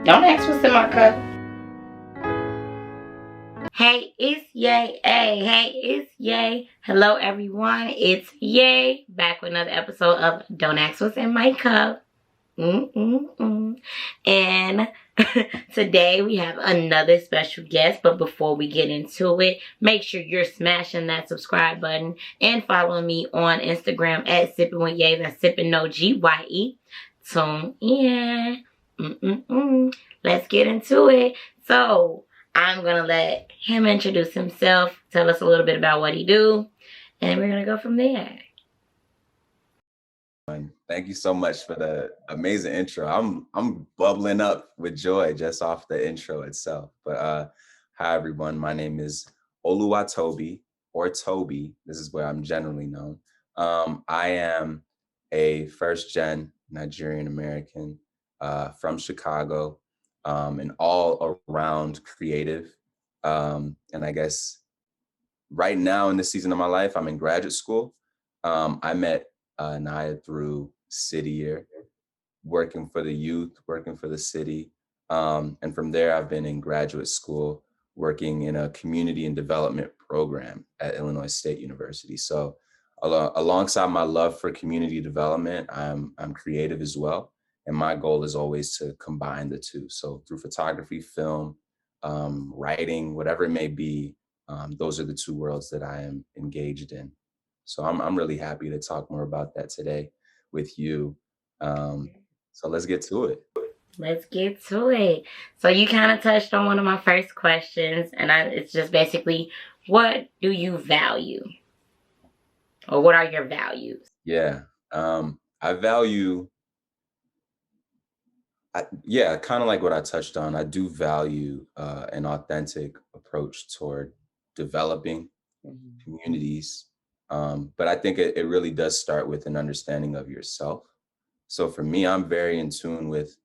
Don't ask what's in my cup. Hey, it's Yay. Hey, it's Yay. Hello, everyone. It's Yay. Back with another episode of Don't Ask What's in My Cup. And today we have another special guest. But before we get into it, make sure you're smashing that subscribe button and following me on Instagram at Sippin' with Yay. That's Sippin' No GYE. Tune in. Let's get into it. So I'm going to let him introduce himself, tell us a little bit about what he do, and we're going to go from there. Thank you so much for the amazing intro. I'm bubbling up with joy just off the intro itself. But hi everyone, my name is Toby or Toby. This is where I'm generally known. I am a first-gen Nigerian American from Chicago, and all around creative. And I guess right now in this season of my life, I'm in graduate school. I met Naya through City Year, working for the youth, working for the city. And from there, I've been in graduate school, working in a community and development program at Illinois State University. So alongside my love for community development, I'm creative as well. And my goal is always to combine the two. So through photography, film, writing, whatever it may be, those are the two worlds that I am engaged in. So I'm really happy to talk more about that today with you. So let's get to it. Let's get to it. So you kind of touched on one of my first questions, and it's just basically, what do you value? Or what are your values? Yeah, I value, kind of like what I touched on. I do value an authentic approach toward developing communities. But I think it really does start with an understanding of yourself. So for me, I'm very in tune with,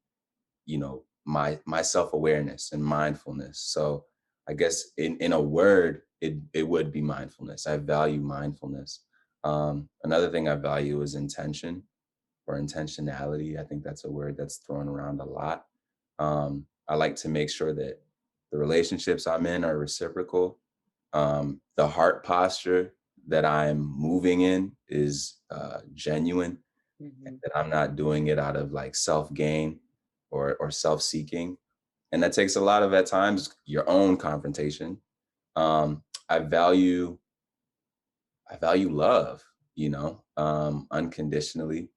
my self-awareness and mindfulness. So I guess in a word, it would be mindfulness. I value mindfulness. Another thing I value is intention or intentionality. I think that's a word that's thrown around a lot. I like to make sure that the relationships I'm in are reciprocal. The heart posture that I'm moving in is genuine, and that I'm not doing it out of like self-gain or self-seeking. And that takes a lot of, at times, your own confrontation. Um, I value love, unconditionally,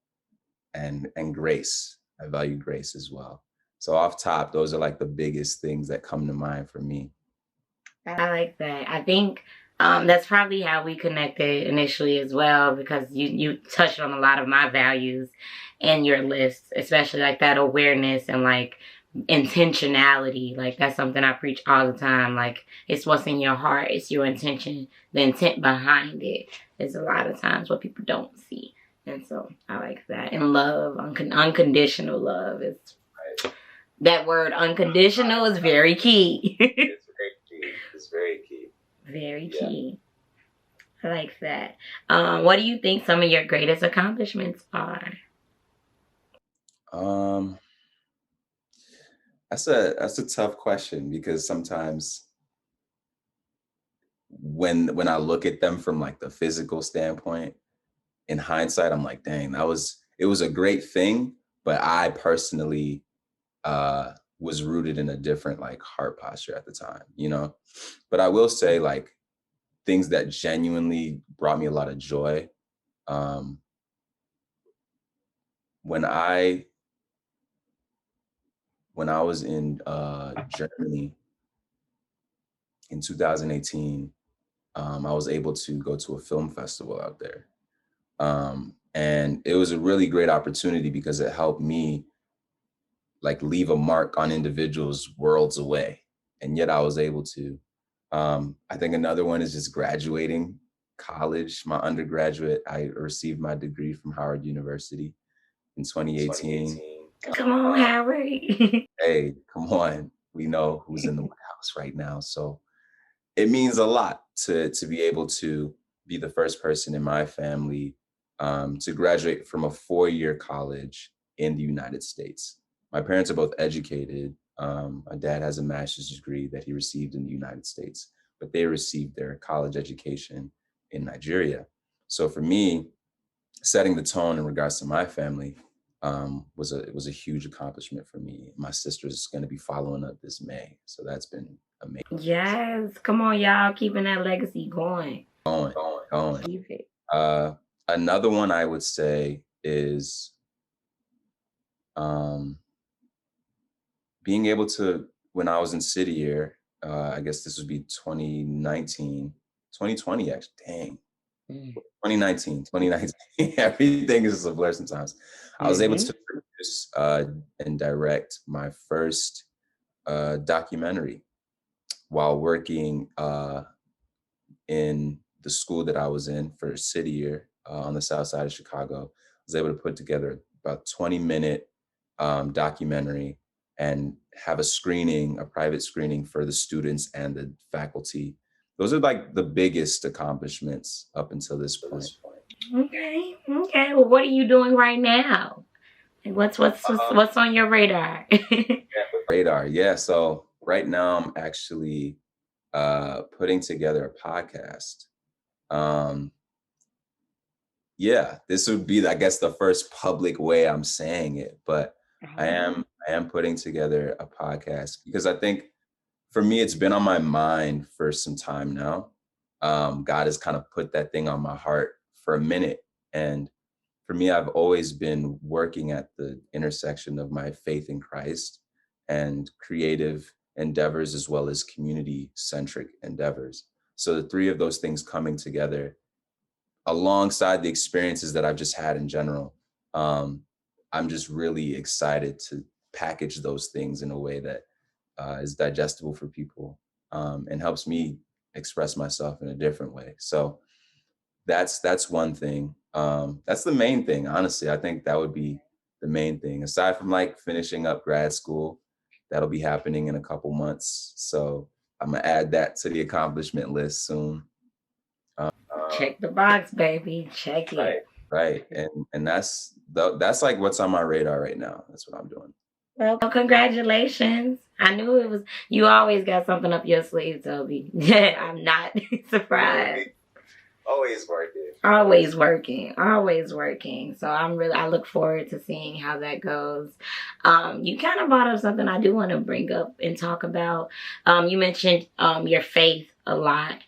and grace. I value grace as well. So off top, those are like the biggest things that come to mind for me. I like that. I think that's probably how we connected initially as well, because you touched on a lot of my values in your list, especially like that awareness and like intentionality. Like that's something I preach all the time. Like it's what's in your heart, it's your intention. The intent behind it is a lot of times what people don't see. And so I like that. And love, unconditional love is that word unconditional is very key. It's very key. It's very key. Very key. I like that. What do you think some of your greatest accomplishments are? That's a tough question, because sometimes when I look at them from like the physical standpoint, in hindsight, I'm like, dang, it was a great thing, but I personally was rooted in a different like heart posture at the time. But I will say, like, things that genuinely brought me a lot of joy. Um, when I was in Germany in 2018, I was able to go to a film festival out there. And it was a really great opportunity because it helped me like leave a mark on individuals worlds away. And yet I was able to. I think another one is just graduating college, my undergraduate. I received my degree from Howard University in 2018. Come on, Howard. Hey, come on. We know who's in the White House right now. So it means a lot to be able to be the first person in my family to graduate from a 4-year college in the United States. My parents are both educated, My dad has a master's degree that he received in the United States, but they received their college education in Nigeria. So for me, setting the tone in regards to my family was a huge accomplishment for me. My sister's going to be following up this May, so that's been amazing. Yes, come on, y'all, keeping that legacy going. Going. Keep it. Another one I would say is um, being able to, when I was in City Year, I guess this would be 2019, 2020, actually, dang. 2019. Everything is a blur sometimes. I was able to produce and direct my first documentary while working in the school that I was in for City Year on the south side of Chicago. I was able to put together about 20-minute documentary and have a private screening for the students and the faculty. Those are like the biggest accomplishments up until this point. Okay. Well, what are you doing right now? What's on your radar? Yeah. So right now I'm actually putting together a podcast. Yeah, this would be, I guess, the first public way I'm saying it, but I am putting together a podcast because I think for me, it's been on my mind for some time now. God has kind of put that thing on my heart for a minute. And for me, I've always been working at the intersection of my faith in Christ and creative endeavors as well as community centric endeavors. So the three of those things coming together alongside the experiences that I've just had in general, I'm just really excited to package those things in a way that is digestible for people and helps me express myself in a different way. So that's one thing. That's the main thing, honestly. I think that would be the main thing. Aside from like finishing up grad school, that'll be happening in a couple months. So I'm gonna add that to the accomplishment list soon. Check the box, baby. Check it. Right. And that's like what's on my radar right now. That's what I'm doing. Well, congratulations. I knew it was, you always got something up your sleeve, Toby. I'm not surprised. Always working. Always working. So I look forward to seeing how that goes. You kind of brought up something I do want to bring up and talk about. You mentioned your faith a lot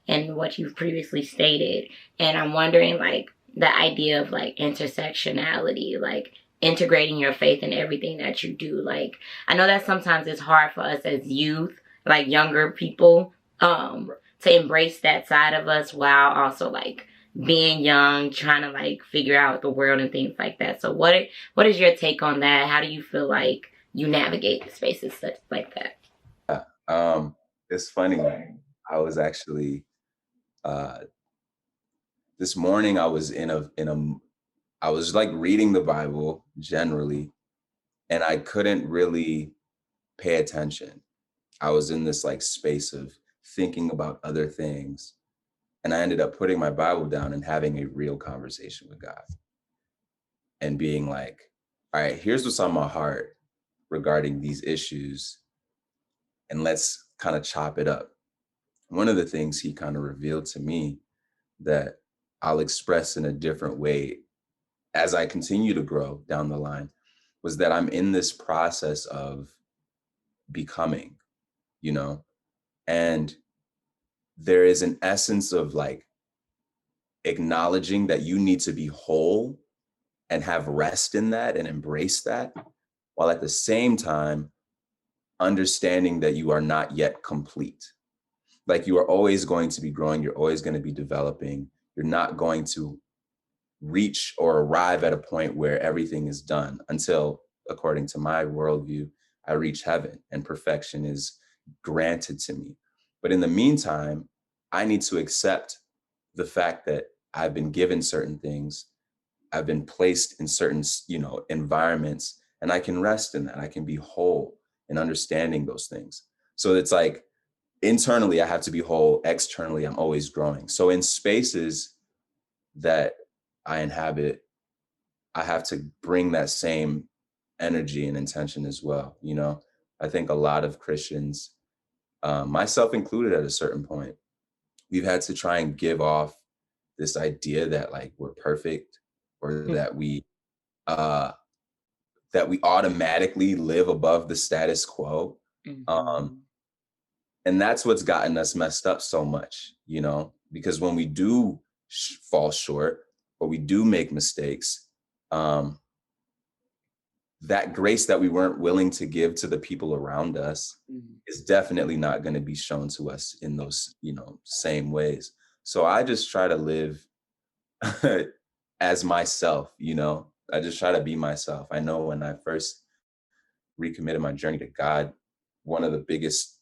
and what you've previously stated. And I'm wondering, like, the idea of like intersectionality, like integrating your faith in everything that you do. Like, I know that sometimes it's hard for us as youth, like younger people, to embrace that side of us while also like being young, trying to like figure out the world and things like that. So what is your take on that? How do you feel like you navigate the spaces such like that? It's funny. I was actually this morning I was I was like reading the Bible generally, and I couldn't really pay attention. I was in this like space of thinking about other things. And I ended up putting my Bible down and having a real conversation with God and being like, all right, here's what's on my heart regarding these issues. And let's kind of chop it up. One of the things he kind of revealed to me that I'll express in a different way as I continue to grow down the line was that I'm in this process of becoming, you know, and there is an essence of like acknowledging that you need to be whole and have rest in that and embrace that, while at the same time understanding that you are not yet complete. Like you are always going to be growing, you're always going to be developing. You're not going to reach or arrive at a point where everything is done until, according to my worldview, I reach heaven and perfection is granted to me. But in the meantime, I need to accept the fact that I've been given certain things. I've been placed in certain, environments, and I can rest in that. I can be whole in understanding those things. So it's like internally, I have to be whole. Externally, I'm always growing. So in spaces that I inhabit, I have to bring that same energy and intention as well. I think a lot of Christians, myself included at a certain point, we've had to try and give off this idea that like we're perfect, or uh that we automatically live above the status quo. Um, Mm-hmm. and that's what's gotten us messed up so much, because when we do fall short, or we do make mistakes, um, that grace that we weren't willing to give to the people around us is definitely not going to be shown to us in those, same ways. So I just try to live as myself, I just try to be myself. I know when I first recommitted my journey to God, one of the biggest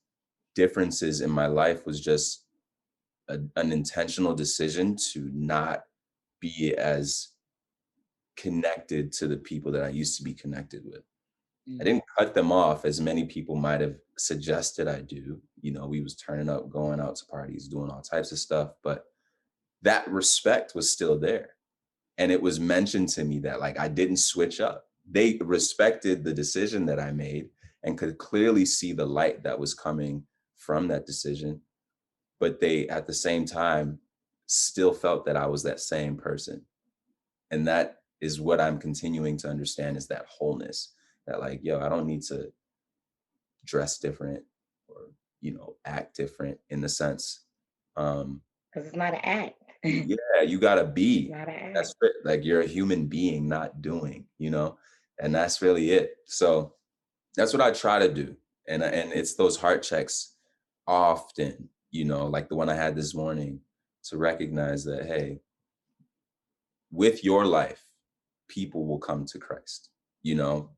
differences in my life was just an intentional decision to not be as connected to the people that I used to be connected with. I Mm-hmm. didn't cut them off as many people might have suggested I do. We was turning up, going out to parties, doing all types of stuff, but that respect was still there. And it was mentioned to me that like I didn't switch up. They respected the decision that I made and could clearly see the light that was coming from that decision, but they at the same time still felt that I was that same person. And that is what I'm continuing to understand, is that wholeness, that like, yo, I don't need to dress different or, act different in the sense. Um, Because it's not an act. It's yeah, you gotta be. not an That's act. it. Like you're a human being, not doing. And that's really it. So that's what I try to do. And it's those heart checks often, like the one I had this morning, to recognize that, hey, with your life, people will come to Christ.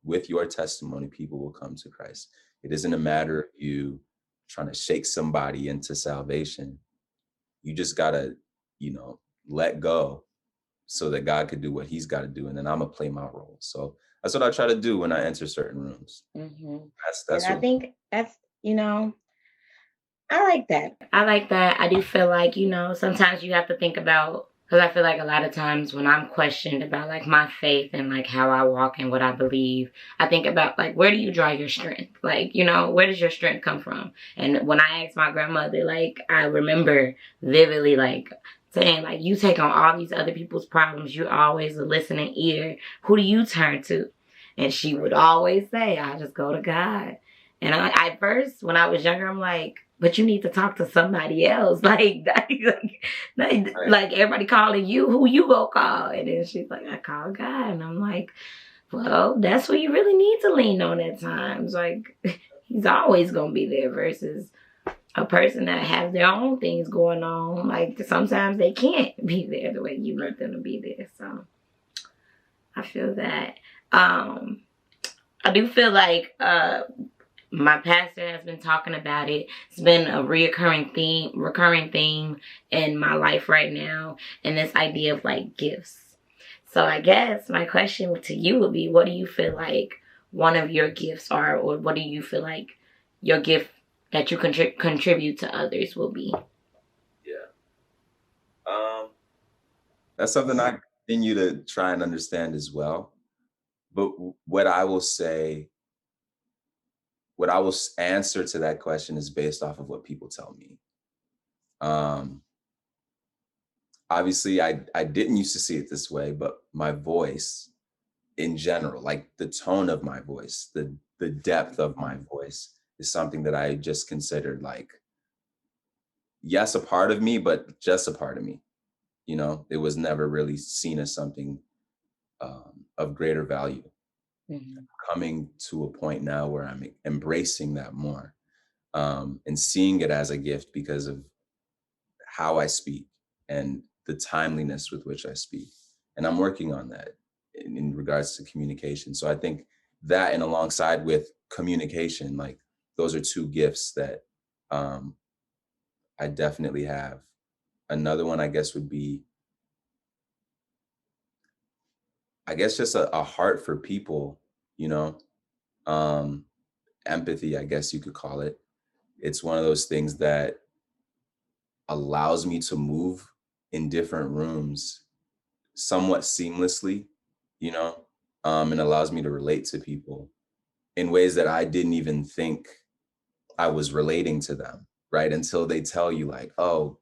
With your testimony, people will come to Christ. It isn't a matter of you trying to shake somebody into salvation. You just gotta, let go so that God could do what he's got to do. And then I'm gonna play my role. So that's what I try to do when I enter certain rooms. Mm-hmm. That's And that's I what think that's, I like that. I like that. I do feel like, sometimes you have to think about, because I feel like a lot of times when I'm questioned about like my faith and like how I walk and what I believe, I think about like, where do you draw your strength? Like, where does your strength come from? And when I asked my grandmother, like, I remember vividly, like, saying, like, you take on all these other people's problems. You're always a listening ear. Who do you turn to? And she would always say, I just go to God. And at first, when I was younger, I'm like, but you need to talk to somebody else. Like everybody calling you, who you go call? And then she's like, I call God. And I'm like, well, that's what you really need to lean on at times. Like, he's always going to be there versus a person that has their own things going on. Like, sometimes they can't be there the way you want them to be there. So, I feel that. I do feel like, my pastor has been talking about it. It's been a recurring theme in my life right now. And this idea of like gifts. So I guess my question to you would be, what do you feel like one of your gifts are, or what do you feel like your gift that you contribute to others will be? Yeah. That's something I continue to try and understand as well. But what I will answer to that question is based off of what people tell me. Um, Obviously, I didn't used to see it this way, but my voice in general, like the tone of my voice, the depth of my voice is something that I just considered like, yes, a part of me, but just a part of me. It was never really seen as something of greater value. Mm-hmm. Coming to a point now where I'm embracing that more, and seeing it as a gift because of how I speak and the timeliness with which I speak. And I'm working on that in regards to communication. So I think that, and alongside with communication, like those are two gifts that um, I definitely have. Another one, I guess, would be, I guess, just a heart for people, you know, um, empathy, I guess you could call it. It's one of those things that allows me to move in different rooms somewhat seamlessly, and allows me to relate to people in ways that I didn't even think I was relating to them, right? Until they tell you like, oh,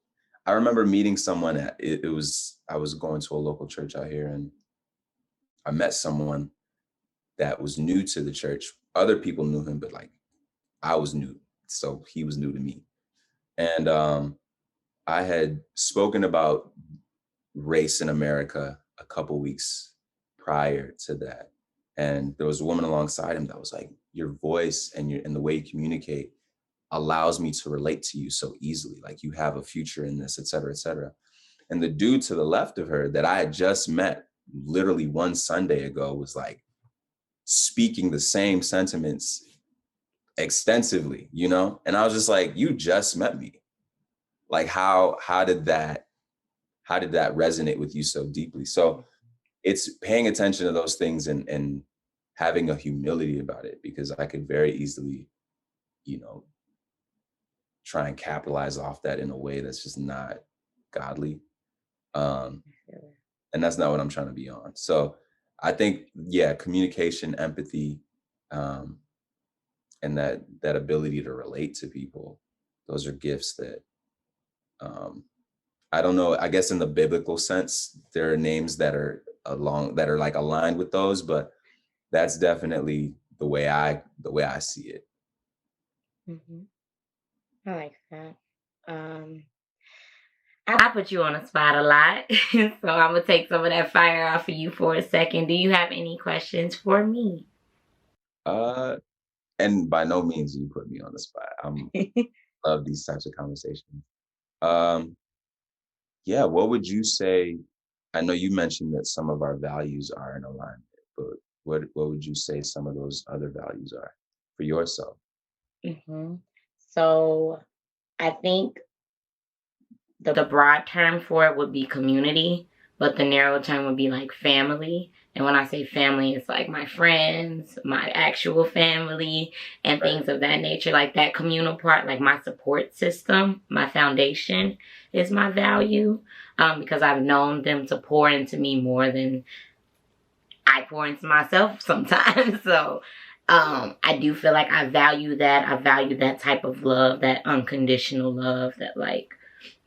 I remember meeting someone I was going to a local church out here, and I met someone that was new to the church. Other people knew him, but like I was new. So he was new to me. And I had spoken about race in America a couple weeks prior to that. And there was a woman alongside him that was like, your voice and the way you communicate allows me to relate to you so easily. Like you have a future in this, et cetera, et cetera. And the dude to the left of her that I had just met literally one Sunday ago was like speaking the same sentiments extensively, you know? And I was just like, you just met me. Like how did that resonate with you so deeply? So it's paying attention to those things and having a humility about it, because I could very easily, you know, try and capitalize off that in a way that's just not godly. Um, and that's not what I'm trying to be on. So I think, yeah, communication, empathy, um, and that ability to relate to people, those are gifts that um, I don't know. I guess in the biblical sense, there are names that are like aligned with those, but that's definitely the way I see it. Hmm. I like that. Um, I put you on the spot a lot, so I'm gonna take some of that fire off of you for a second. Do you have any questions for me? Uh, and by no means you put me on the spot. Love these types of conversations. Um, yeah, what would you say? I know you mentioned that some of our values are in alignment, but what would you say some of those other values are for yourself? Hmm. So I think the broad term for it would be community, but the narrow term would be like family. And when I say family, it's like my friends, my actual family, and Right. things of that nature. Like that communal part, like my support system, my foundation is my value, because I've known them to pour into me more than I pour into myself sometimes. So I do feel like I value that. I value that type of love, that unconditional love, that like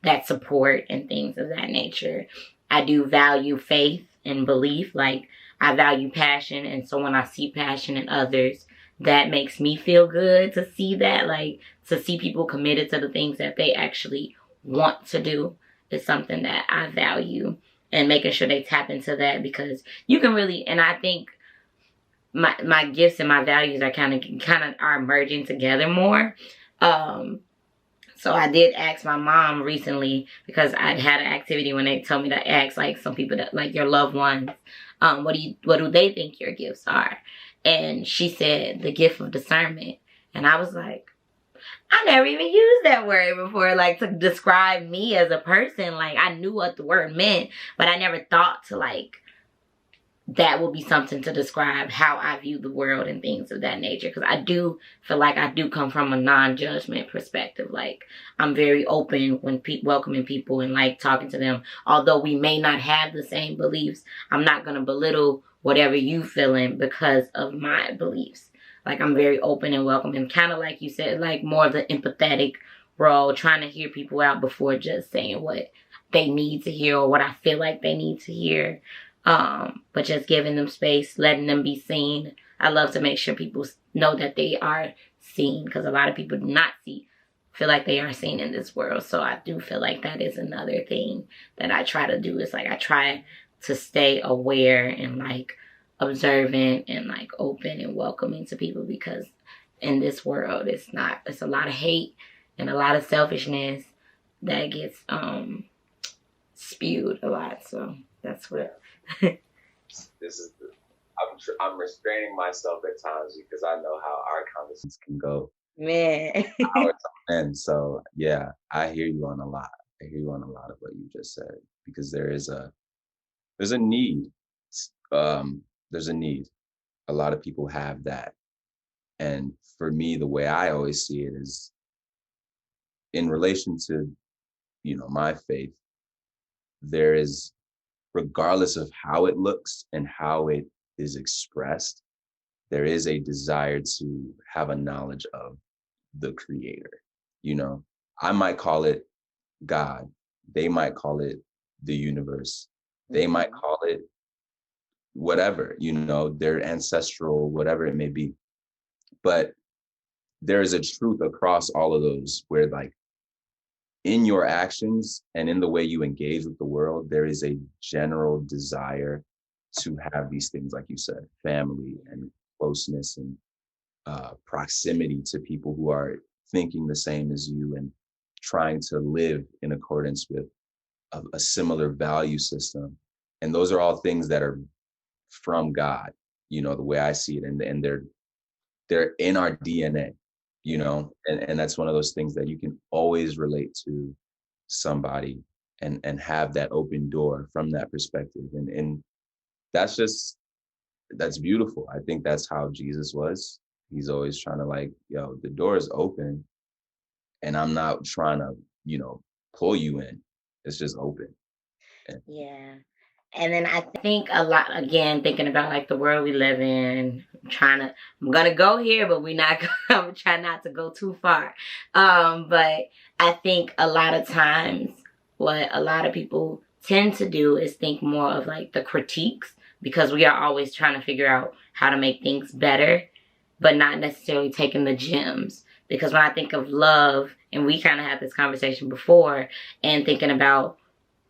that support and things of that nature. I do value faith and belief. Like I value passion, and so when I see passion in others, that makes me feel good to see that. Like to see people committed to the things that they actually want to do is something that I value, and making sure they tap into that, because you can really, and I think my gifts and my values are kind of are merging together more. Um, so I did ask my mom recently, because I'd had an activity when they told me to ask like some people that like your loved ones, what do they think your gifts are? And she said the gift of discernment. And I was like, I never even used that word before, like to describe me as a person. Like I knew what the word meant, but I never thought to like that would be something to describe how I view the world and things of that nature. Because I do feel like I do come from a non-judgment perspective. Like I'm very open when welcoming people and like talking to them. Although we may not have the same beliefs, I'm not gonna belittle whatever you feeling because of my beliefs. Like I'm very open and welcoming, kind of like you said, like more of the empathetic role, trying to hear people out before just saying what they need to hear or what I feel like they need to hear. But just giving them space, letting them be seen. I love to make sure people know that they are seen, because a lot of people do not feel like they are seen in this world. So I do feel like that is another thing that I try to do, is like I try to stay aware and like observant and like open and welcoming to people, because in this world it's a lot of hate and a lot of selfishness that gets spewed a lot. So that's what. This is I'm restraining myself at times because I know how our conversations can go Man. hours on end. So yeah, I hear you on a lot. I hear you on a lot of what you just said, because there's a need. Um, there's a need. A lot of people have that. And for me, the way I always see it is in relation to, you know, my faith, there is, regardless of how it looks and how it is expressed, there is a desire to have a knowledge of the creator. You know, I might call it God. They might call it the universe. They might call it whatever, you know, their ancestral, whatever it may be. But there is a truth across all of those where, like, in your actions and in the way you engage with the world, there is a general desire to have these things, like you said, family and closeness and proximity to people who are thinking the same as you and trying to live in accordance with a similar value system. And those are all things that are from God, you know, the way I see it. And they're in our DNA, you know, and that's one of those things that you can always relate to somebody and have that open door from that perspective. And that's beautiful. I think that's how Jesus was. He's always trying to, like, yo, the door is open and I'm not trying to, you know, pull you in. It's just open. And Yeah. And then I think a lot, again, thinking about like the world we live in, I'm gonna go here, but I'm trying not to go too far. But I think a lot of times what a lot of people tend to do is think more of like the critiques, because we are always trying to figure out how to make things better, but not necessarily taking the gems. Because when I think of love, and we kind of had this conversation before, and thinking about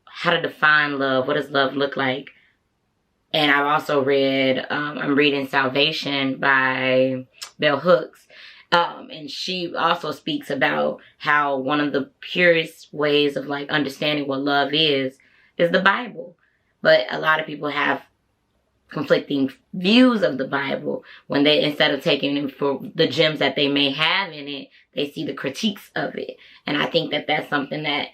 how to define love, what does love look like? And I've also read, I'm reading Salvation by Bell Hooks. And she also speaks about how one of the purest ways of like understanding what love is the Bible. But a lot of people have conflicting views of the Bible when they, instead of taking them for the gems that they may have in it, they see the critiques of it. And I think that that's something that,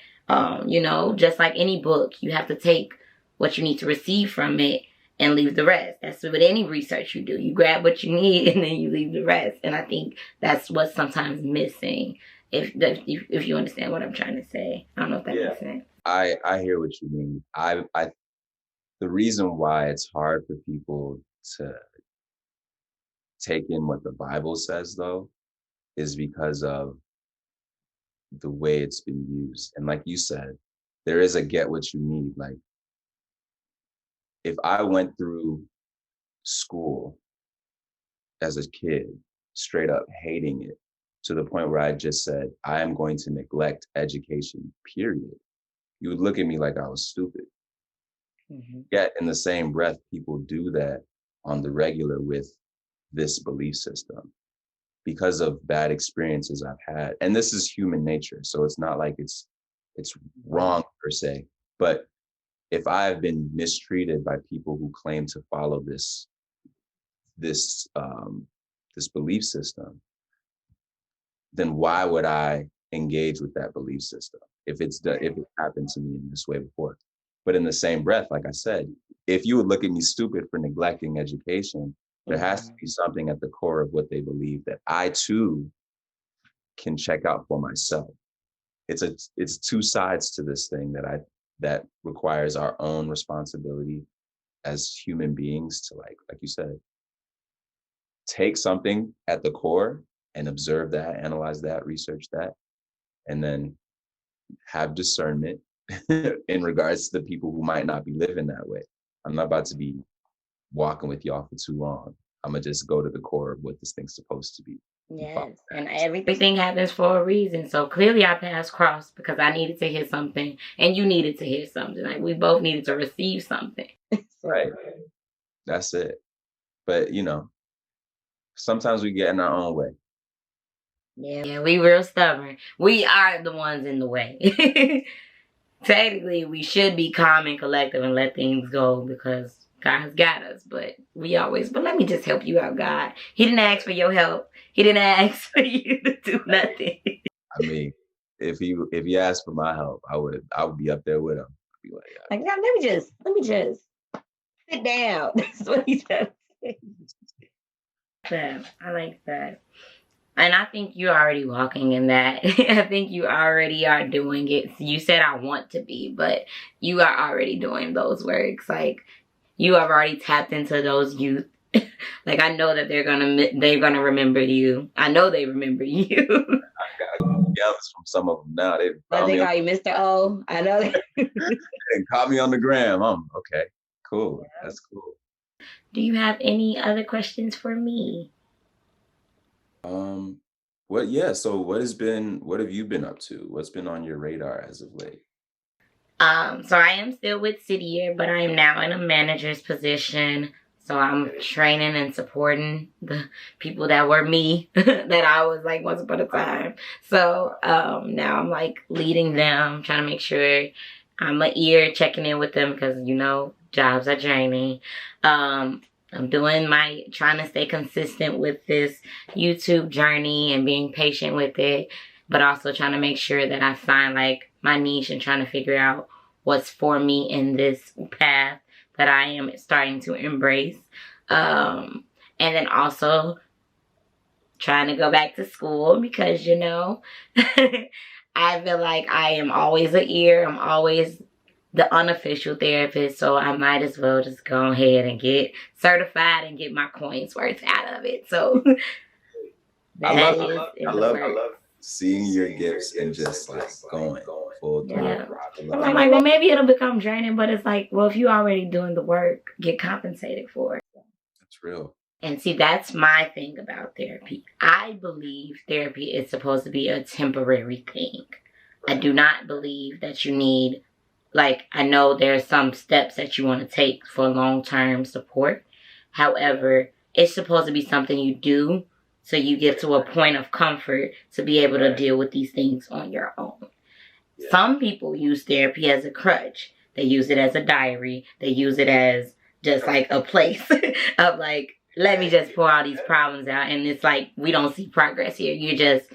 you know, just like any book, you have to take what you need to receive from it and leave the rest. That's with any research you do. You grab what you need and then you leave the rest. And I think that's what's sometimes missing, if you understand what I'm trying to say. I don't know if that makes sense. I hear what you mean. The reason why it's hard for people to take in what the Bible says, though, is because of the way it's been used. And like you said, there is a get what you need. Like, if I went through school as a kid, straight up hating it, to the point where I just said, I am going to neglect education, period, you would look at me like I was stupid. Yet in the same breath, people do that on the regular with this belief system because of bad experiences I've had. And this is human nature. So it's not like it's wrong per se. But if I've been mistreated by people who claim to follow this belief system, then why would I engage with that belief system if it happened to me in this way before? But in the same breath, like I said, if you would look at me stupid for neglecting education, there has to be something at the core of what they believe that I too can check out for myself. It's two sides to this thing that requires our own responsibility as human beings to, like you said, take something at the core and observe that, analyze that, research that, and then have discernment in regards to the people who might not be living that way. I'm not about to be walking with y'all for too long. I'm gonna just go to the core of what this thing's supposed to be. Yes, and everything happens for a reason. So clearly our paths crossed because I needed to hear something and you needed to hear something. Like, we both needed to receive something. Right. That's it. But, you know, sometimes we get in our own way. Yeah, we real stubborn. We are the ones in the way. Technically, we should be calm and collective and let things go because God's got us. But let me just help you out, God. He didn't ask for your help. He didn't ask for you to do nothing. I mean, if he asked for my help, I would be up there with him. I'd be like, let me just sit down. That's what he said. I like that. And I think you're already walking in that. I think you already are doing it. You said I want to be, but you are already doing those works. Like, you have already tapped into those youth Like I know that they're gonna remember you. I know they remember you. I got yells from some of them now. They But found they me call you Mr. O. I know. and caught me on the gram. Okay. Cool. That's cool. Do you have any other questions for me? Um, so what have you been up to? What's been on your radar as of late? So I am still with City Year, but I am now in a manager's position. So I'm training and supporting the people that were me that I was like once upon a time. So now I'm like leading them, trying to make sure I'm a ear checking in with them because jobs are draining. I'm trying to stay consistent with this YouTube journey and being patient with it, but also trying to make sure that I find like my niche and trying to figure out what's for me in this path that I am starting to embrace. And then also trying to go back to school because, I feel like I am always an ear. I'm always the unofficial therapist, so I might as well just go ahead and get certified and get my coins worth out of it. So I love seeing your gifts and just like going full through. Yeah. I'm like, well, maybe it'll become draining, but it's like, well, if you're already doing the work, get compensated for it. That's real. And see, that's my thing about therapy. I believe therapy is supposed to be a temporary thing. I do not believe that you need, like, I know there's some steps that you want to take for long-term support. However, it's supposed to be something you do so you get to a point of comfort to be able to deal with these things on your own. Yeah. Some people use therapy as a crutch. They use it as a diary. They use it as just like a place of like, let me just pour all these problems out. And it's like, we don't see progress here. You're just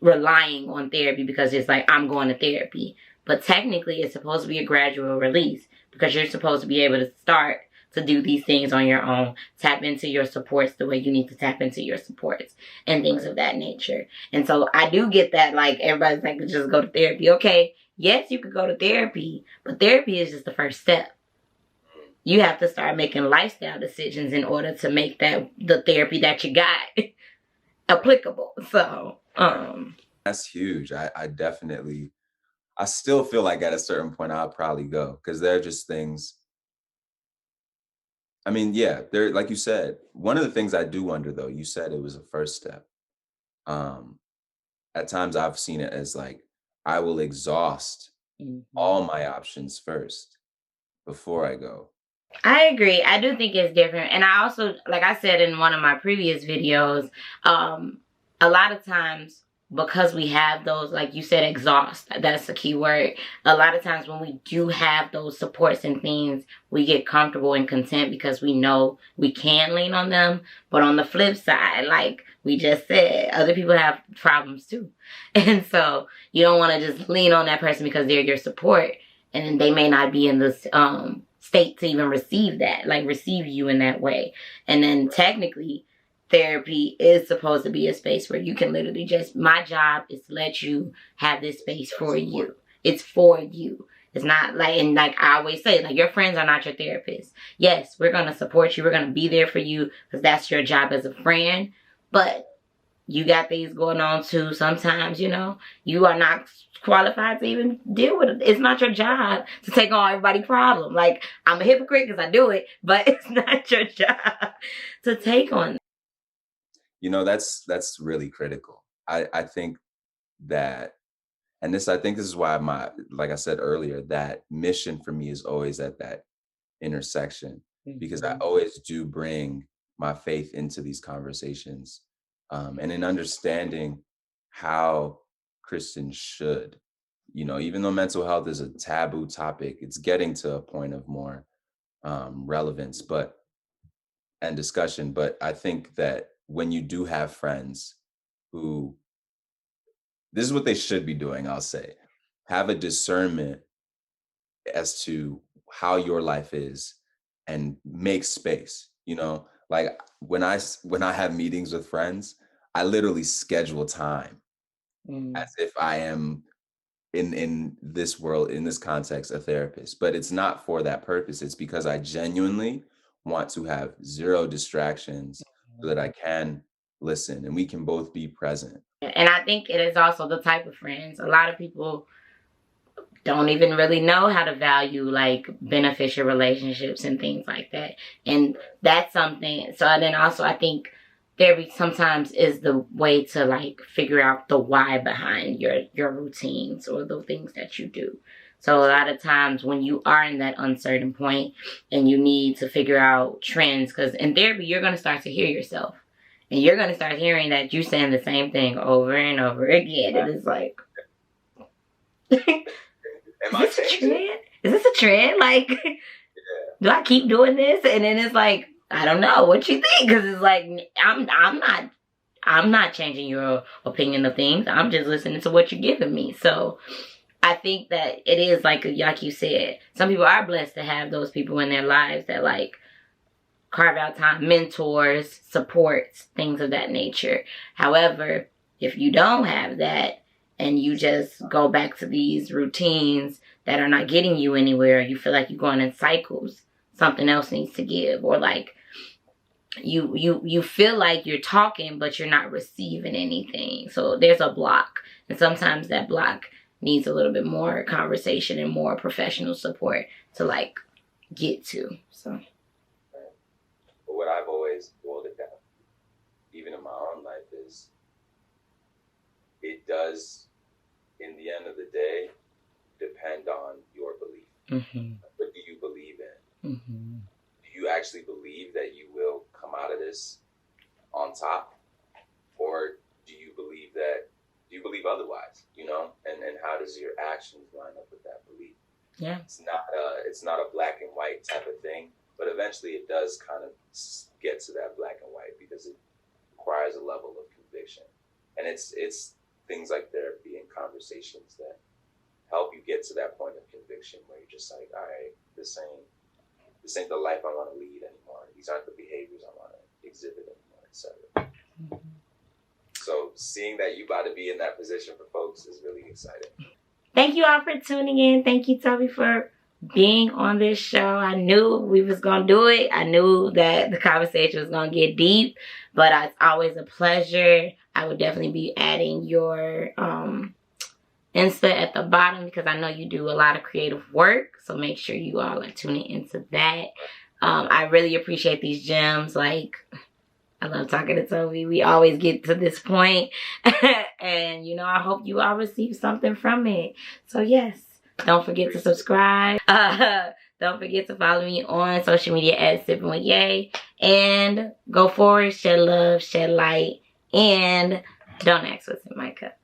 relying on therapy because it's like, I'm going to therapy. But technically, it's supposed to be a gradual release because you're supposed to be able to start to do these things on your own, tap into your supports the way you need to tap into your supports and things of that nature. And so I do get that, like, everybody's like, just go to therapy. Okay, yes, you could go to therapy, but therapy is just the first step. You have to start making lifestyle decisions in order to make that the therapy that you got applicable. So, that's huge. I still feel like at a certain point I'll probably go because there are just things. I mean, yeah, there, like you said, one of the things I do wonder though, you said it was a first step. Um, at times I've seen it as like, I will exhaust all my options first before I go. I agree. I do think it's different. And I also, like I said in one of my previous videos, a lot of times because we have those, like you said, exhaust, that's the key word. A lot of times when we do have those supports and things, we get comfortable and content because we know we can lean on them. But on the flip side, like we just said, other people have problems too. And so you don't want to just lean on that person because they're your support. And then they may not be in this state to even receive that, like receive you in that way. And then technically, therapy is supposed to be a space where you can literally just, my job is to let you have this space for you. It's for you. It's not like, and like I always say, like your friends are not your therapist. Yes, we're going to support you. We're going to be there for you because that's your job as a friend. But you got things going on too. Sometimes, you are not qualified to even deal with it. It's not your job to take on everybody's problem. Like, I'm a hypocrite because I do it, but it's not your job to take on. That's really critical. I think that, and I think this is why like I said earlier, that mission for me is always at that intersection because I always do bring my faith into these conversations. And in understanding how Christians should, even though mental health is a taboo topic, it's getting to a point of more relevance, and discussion. But I think that when you do have friends who, this is what they should be doing, I'll say, have a discernment as to how your life is and make space, like when I have meetings with friends, I literally schedule time as if I am in this world, in this context, a therapist, but it's not for that purpose. It's because I genuinely want to have zero distractions so that I can listen and we can both be present. And I think it is also the type of friends. A lot of people don't even really know how to value like beneficial relationships and things like that. And that's something. So then also I think therapy sometimes is the way to like figure out the why behind your routines or the things that you do. So a lot of times when you are in that uncertain point and you need to figure out trends, because in therapy you're going to start to hear yourself. And you're going to start hearing that you're saying the same thing over and over again. And it's like, Am I changing? Is this a trend? Like, do I keep doing this? And then it's like, I don't know what you think. Because it's like, I'm not changing your opinion of things. I'm just listening to what you're giving me. So I think that it is like you said, some people are blessed to have those people in their lives that like carve out time, mentors, supports, things of that nature. However, if you don't have that and you just go back to these routines that are not getting you anywhere, you feel like you're going in cycles, something else needs to give. Or like you feel like you're talking, but you're not receiving anything. So there's a block. And sometimes that block needs a little bit more conversation and more professional support to like get to. So what I've always boiled it down, even in my own life, is it does, in the end of the day, depend on your belief. Mm-hmm. What do you believe in? Mm-hmm. Do you actually believe that you will come out of this on top? Or do you believe otherwise, you know? And how does your actions line up with that belief? Yeah. It's not a black and white type of thing. But eventually it does kind of get to that black and white because it requires a level of conviction. And it's things like therapy and conversations that help you get to that point of conviction where you're just like, all right, this ain't the life I want to lead anymore. These aren't the behaviors I want to exhibit anymore, etc. Mm-hmm. So seeing that you about to be in that position for folks is really exciting. Thank you all for tuning in. Thank you, Toby, for being on this show. I knew we was going to do it. I knew that the conversation was going to get deep, but it's always a pleasure. I would definitely be adding your Insta at the bottom because I know you do a lot of creative work. So make sure you all are tuning into that. I really appreciate these gems. Like, I love talking to Toby. We always get to this point. And, you know, I hope you all receive something from it. So, yes. Don't forget to subscribe. Don't forget to follow me on social media at Sipping with Yay. And go forward, share love, share light, and don't ask what's in my cup.